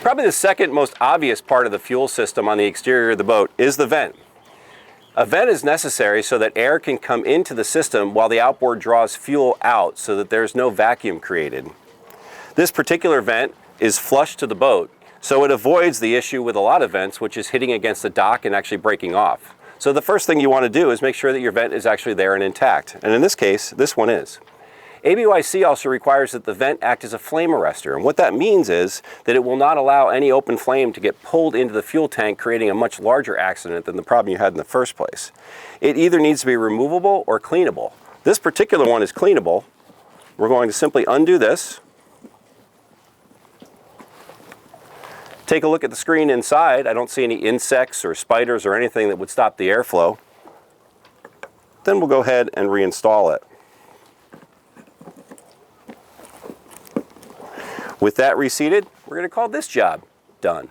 Probably the second most obvious part of the fuel system on the exterior of the boat is the vent. A vent is necessary so that air can come into the system while the outboard draws fuel out so that there's no vacuum created. This particular vent is flush to the boat, so it avoids the issue with a lot of vents, which is hitting against the dock and actually breaking off. So the first thing you want to do is make sure that your vent is actually there and intact. And in this case, this one is. ABYC also requires that the vent act as a flame arrestor. And what that means is that it will not allow any open flame to get pulled into the fuel tank, creating a much larger accident than the problem you had in the first place. It either needs to be removable or cleanable. This particular one is cleanable. We're going to simply undo this. Take a look at the screen inside. I don't see any insects or spiders or anything that would stop the airflow. Then we'll go ahead and reinstall it. With that reseated, we're going to call this job done.